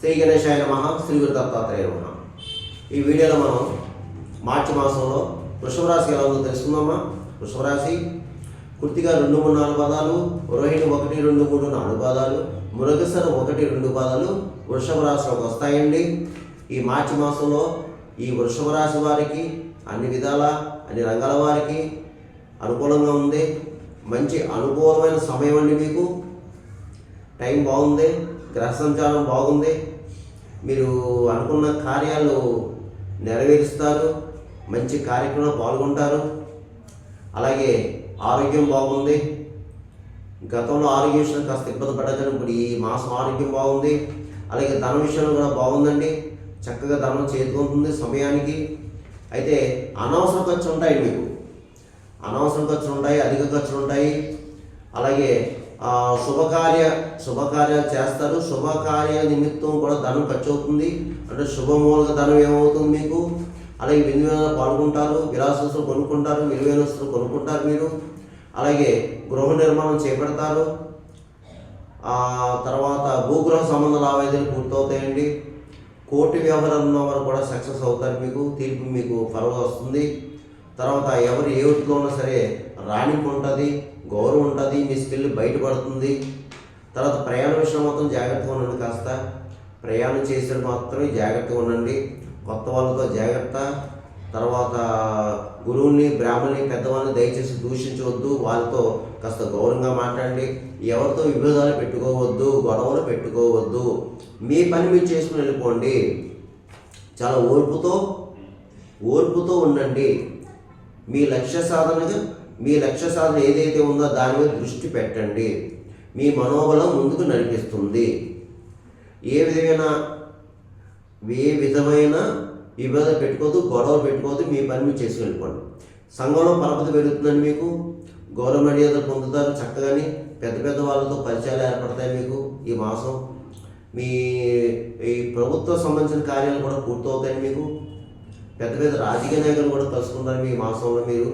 శ్రీ గణేశాయ నమః. శ్రీ గురు దత్తాత్రేయ నమః. ఈ వీడియోలో మనం మార్చి మాసంలో వృషభ రాశి ఎలా ఉందో తెలుసుకుందామా. వృషభ రాశి కృత్తిక 2, 3, 4 పాదాలు, రోహిణి 1, 2, 3, 4 పాదాలు, మృగశిర 1, 2 పాదాలు వృషభ రాశిలోకి వస్తాయండి. ఈ మార్చి మాసంలో ఈ వృషభ రాశి వారికి అన్ని విధాల అన్ని రంగాల వారికి అనుకూలంగా ఉంది. మంచి అనుకూలమైన సమయం అండి. మీకు టైం బాగుంది, గ్రహ సంచారం బాగుంది. మీరు అనుకున్న కార్యాలు నెరవేరుస్తారు, మంచి కార్యక్రమంలో పాల్గొంటారు. అలాగే ఆరోగ్యం బాగుంది. గతంలో ఆరోగ్య విషయంలో కాస్త ఇబ్బంది పడ్డారు, ఇప్పుడు ఈ మాసం ఆరోగ్యం బాగుంది. అలాగే ధన విషయంలో కూడా బాగుందండి. చక్కగా ధనం చేరుకుంటుంది సమయానికి. అయితే అనవసర ఖర్చులు ఉంటాయి, మీకు అనవసర ఖర్చులు ఉంటాయి, అధిక ఖర్చులు ఉంటాయి. అలాగే శుభకార్యాలు చేస్తారు. శుభకార్య నిమిత్తం కూడా ధనం ఖర్చు అవుతుంది. అంటే శుభమూలక ధనం ఏమవుతుంది మీకు. అలాగే విలువైన పాల్గొంటారు, విలాసస్తులు కొనుక్కుంటారు, విలువైన వస్తువులు కొనుక్కుంటారు మీరు. అలాగే గృహ నిర్మాణం చేపడతారు. తర్వాత భూగృహ సంబంధ లావాదేవీలు పూర్తవుతాయండి. కోర్టు వ్యవహారం ఉన్న వారు కూడా సక్సెస్ అవుతారు. మీకు తీర్పు మీకు ఫలవ వస్తుంది. తర్వాత ఎవరు ఏ వృత్తిలో ఉన్నా సరే రాణింపు ఉంటుంది, గౌరవం ఉంటుంది, మీ స్కిల్ బయటపడుతుంది. తర్వాత ప్రయాణ విషయం మాత్రం జాగ్రత్తగా ఉండండి. కాస్త ప్రయాణం చేసేది మాత్రమే జాగ్రత్తగా ఉండండి. కొత్త వాళ్ళతో జాగ్రత్త. తర్వాత గురువుని, బ్రాహ్మణుని, పెద్దవాళ్ళని దయచేసి దూషించవద్దు. వాళ్ళతో కాస్త గౌరవంగా మాట్లాడండి. ఎవరితో విభేదాలు పెట్టుకోవద్దు, గొడవలు పెట్టుకోవద్దు. మీ పని మీరు చేసుకుని వెళ్ళిపోండి. చాలా ఓర్పుతో ఉండండి. మీ లక్ష్య సాధన ఏదైతే ఉందో దాని మీద దృష్టి పెట్టండి. మీ మనోబలం ముందుకు నడిపిస్తుంది. ఏ విధమైన విభేదం పెట్టుకోవద్దు, గొడవ పెట్టుకోవద్దు. మీ పని మీరు చేసి వెళ్ళిపోండి. సంఘంలో పరపతి పెరుగుతుందండి. మీకు గౌరవ మర్యాదలు పొందుతారు. చక్కగాని పెద్ద వాళ్ళతో పరిచయాలు ఏర్పడతాయి మీకు ఈ మాసం. ఈ ప్రభుత్వ సంబంధించిన కార్యాలు కూడా పూర్తవుతాయి. మీకు పెద్ద రాజకీయ నాయకులు కూడా కలుసుకుంటారు మీ మాసంలో. మీరు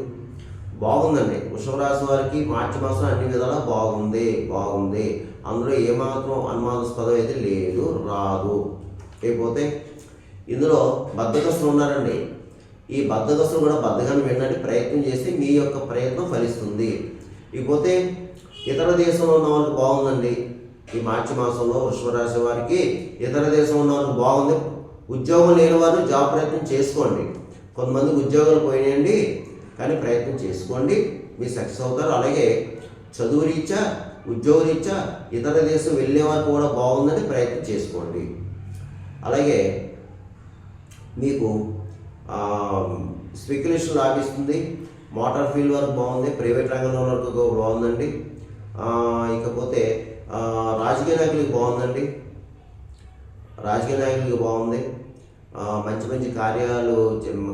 బాగుందండి. వృషభ రాశి వారికి మార్చి మాసం అన్ని విధాలా బాగుంది. అందులో ఏమాత్రం అనుమానాస్పదం అయితే లేదు, రాదు. లేకపోతే ఇందులో బద్ధకస్తులు ఉన్నారండి. ఈ బద్ధకస్తులు కూడా బద్ధకాన్ని వినడానికి ప్రయత్నం చేస్తే మీ యొక్క ప్రయత్నం ఫలిస్తుంది. ఇకపోతే ఇతర దేశంలో ఉన్న వాళ్ళకి బాగుందండి. ఈ మార్చి మాసంలో వృషభ రాశి వారికి ఇతర దేశంలో ఉన్న వాళ్ళకి బాగుంది. ఉద్యోగం లేని వారు జాబ్ ప్రయత్నం చేసుకోండి. కొంతమందికి ఉద్యోగాలు పోయినాయండి, కానీ ప్రయత్నం చేసుకోండి, మీరు సక్సెస్ అవుతారు. అలాగే చదువు రీత్యా, ఉద్యోగ రీత్యా ఇతర దేశం వెళ్ళే వారికి కూడా బాగుందని ప్రయత్నం చేసుకోండి. అలాగే మీకు స్పెక్యులేషన్ లాభిస్తుంది. మోటార్ ఫీల్డ్ వరకు బాగుంది. ప్రైవేట్ రంగంలో వరకు బాగుందండి. ఇకపోతే రాజకీయ నాయకులకి బాగుందండి. బాగుంది. మంచి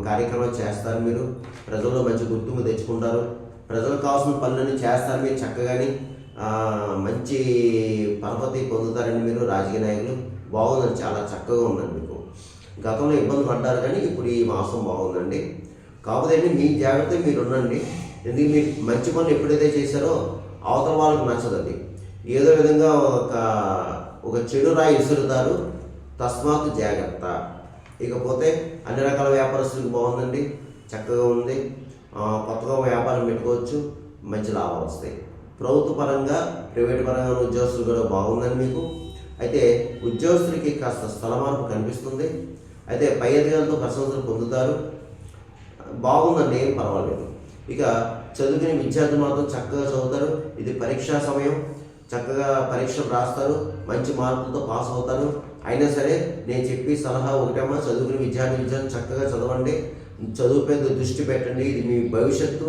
కార్యక్రమాలు చేస్తారు. మీరు ప్రజల్లో మంచి గుర్తింపు తెచ్చుకుంటారు. ప్రజలకు కావాల్సిన పనులన్నీ చేస్తారు. మీరు చక్కగాని మంచి పరపతి పొందుతారండి. మీరు రాజకీయ నాయకులు బాగుందండి. చాలా చక్కగా ఉందండి. మీకు గతంలో ఇబ్బంది పడ్డారు, కానీ ఇప్పుడు ఈ మాసం బాగుందండి. కాకపోతే మీ జాగ్రత్త మీరు ఉండండి. ఎందుకు మీరు మంచి పనులు ఎప్పుడైతే చేశారో అవతల వాళ్ళకి నచ్చదు. అది ఏదో విధంగా ఒక చెడు రాయి విసురుతారు. తస్మాత్ జాగ్రత్త. ఇకపోతే అన్ని రకాల వ్యాపారస్తులకు బాగుందండి. చక్కగా ఉంది. కొత్తగా వ్యాపారం పెట్టుకోవచ్చు, మంచి లాభాలు వస్తాయి. ప్రభుత్వ పరంగా, ప్రైవేట్ పరంగా ఉద్యోగస్తులు కూడా బాగుందండి మీకు. అయితే ఉద్యోగస్తులకి కాస్త స్థల మార్పు కనిపిస్తుంది. అయితే పై అధికారులతో ప్రశంసలు పొందుతారు. బాగుందండి, ఏం పర్వాలేదు. ఇక చదువుకునే విద్యార్థులు మాత్రం చక్కగా చదువుతారు. ఇది పరీక్షా సమయం. చక్కగా పరీక్షలు రాస్తారు, మంచి మార్కులతో పాస్ అవుతారు. అయినా సరే నేను చెప్పి సలహా ఒకటేమో, చదువుకునే విద్యార్థులు చక్కగా చదవండి, చదువుపై దృష్టి పెట్టండి. ఇది మీ భవిష్యత్తు.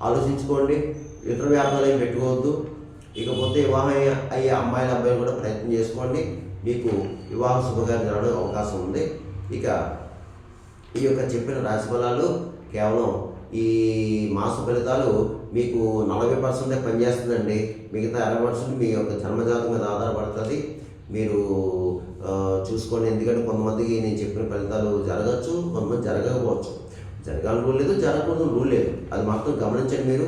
ఆలోచించుకోండి. ఇతర వ్యాపారాలు ఏం పెట్టుకోవద్దు. ఇకపోతే వివాహం అయ్యే అమ్మాయిల అబ్బాయిలు కూడా ప్రయత్నం చేసుకోండి. మీకు వివాహ శుభకార్యం జరగడానికి అవకాశం ఉంది. ఇక ఈ యొక్క చెప్పిన రాశి ఫలాలు కేవలం ఈ మాస ఫలితాలు మీకు 40% పనిచేస్తుందండి. మిగతా 60% మీ యొక్క జన్మజాతం మీద ఆధారపడుతుంది. మీరు చూసుకోండి. ఎందుకంటే కొంతమందికి నేను చెప్పిన ఫలితాలు జరగచ్చు, కొంతమంది జరగకపోవచ్చు. జరగాలని రూల్ లేదు, జరగకూడదు రూల్ లేదు. అది మాత్రం గమనించండి. మీరు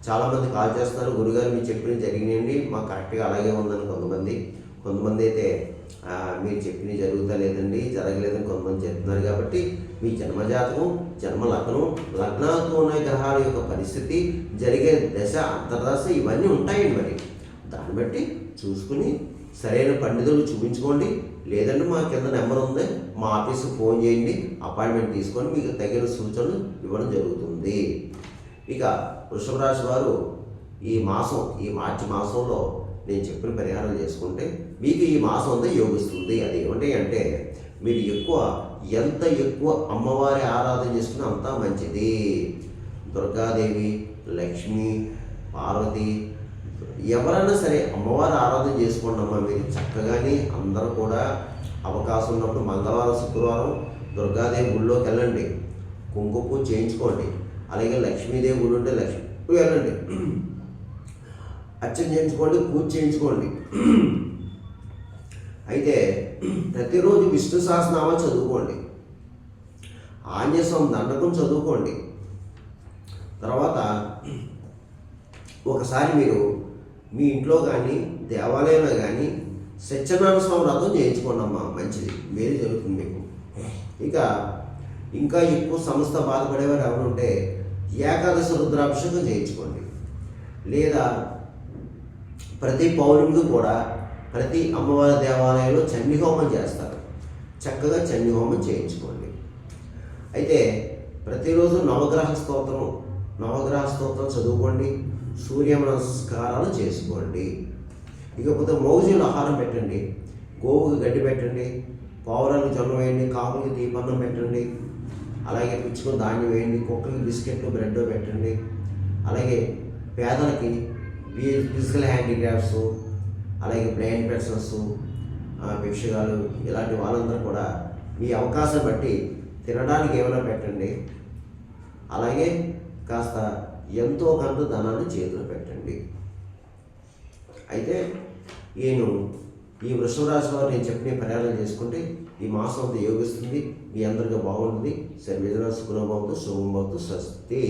చాలామంది కాల్ చేస్తున్నారు, గురుగారు మీరు చెప్పినవి జరిగినాయండి, మాకు కరెక్ట్గా అలాగే ఉందని కొంతమంది. కొంతమంది అయితే మీరు చెప్పినవి జరుగుతా లేదండి, జరగలేదని కొంతమంది చెప్తున్నారు. కాబట్టి మీ జన్మజాతకం, జన్మ లగ్నం, లగ్నాలతో ఉన్న గ్రహాల యొక్క పరిస్థితి, జరిగే దశ, అంతర్దశ ఇవన్నీ ఉంటాయండి. మరి దాన్ని బట్టి చూసుకుని సరైన పండితులు చూపించుకోండి. లేదంటే మా కింద నెంబర్ ఉంది, మా ఆఫీస్కి ఫోన్ చేయండి, అపాయింట్మెంట్ తీసుకొని మీకు తగిన సూచనలు ఇవ్వడం జరుగుతుంది. ఇక వృషభ రాశి వారు ఈ మార్చి మాసంలో నేను చెప్పిన పరిహారం చేసుకుంటే మీకు ఈ మాసం అంతా యోగిస్తుంది. అది ఏమిటి అంటే మీరు ఎంత ఎక్కువ అమ్మవారి ఆరాధన చేసుకున్నా అంతా మంచిది. దుర్గాదేవి, లక్ష్మి, పార్వతి ఎవరైనా సరే అమ్మవారి ఆరాధన చేసుకోండి అమ్మ. మీరు చక్కగాని అందరూ కూడా అవకాశం ఉన్నప్పుడు మంగళవారం, శుక్రవారం దుర్గాదేవి గుళ్ళోకి వెళ్ళండి, కుంకుమ పూజ చేయించుకోండి. అలాగే లక్ష్మీదేవి గుడి ఉంటే లక్ష్మీ వెళ్ళండి, అర్చన చేయించుకోండి, పూజ చేయించుకోండి. అయితే ప్రతిరోజు విష్ణు సహస్రనామాలు చదువుకోండి, ఆంజనేయ స్వామి దండకం చదువుకోండి. తర్వాత ఒకసారి మీరు మీ ఇంట్లో కానీ దేవాలయంలో కానీ సత్యనారాయణ స్వామి వ్రతం చేయించుకోండి అమ్మా, మంచిది, మేలు జరుగుతుంది మీకు. ఇంకా ఎక్కువ సమస్త బాధపడేవారు ఎవరుంటే ఏకాదశి రుద్రాభిషేకం చేయించుకోండి. లేదా ప్రతి పౌర్ణమికి కూడా ప్రతి అమ్మవారి దేవాలయంలో చండీ హోమం చేస్తారు, చక్కగా చండీ హోమం చేయించుకోండి. అయితే ప్రతిరోజు నవగ్రహ స్తోత్రం చదువుకోండి, సూర్య నమస్కారాలు చేసుకోండి. ఇకపోతే మౌజులు ఆహారం పెట్టండి, గోవుకి గడ్డి పెట్టండి, పావురానికి జొన్న వేయండి, కాకులకి దీపన్నం పెట్టండి, అలాగే పిచ్చుకొని ధాన్యం వేయండి, కుక్కలకి బిస్కెట్లు బ్రెడ్ పెట్టండి. అలాగే పేదలకి ఫిజికల్ హ్యాండిక్రాఫ్ట్స్, అలాగే బ్లైండ్ పర్సన్స్, భిక్షగాలు ఇలాంటి వాళ్ళందరూ కూడా మీ అవకాశం బట్టి తినడానికి ఏమైనా పెట్టండి. అలాగే కాస్త ఎంతో కొంత ధనాన్ని చేతులు పెట్టండి. అయితే ఈ వృషభ రాశి వారు నేను చెప్పిన పరిహారం చేసుకుంటే ఈ మాసం అంతా యోగిస్తుంది, మీ అందరికీ బాగుంటుంది. సర్వేజన సుఖనోభవంతు, శుభం భవతు, స్వస్తి.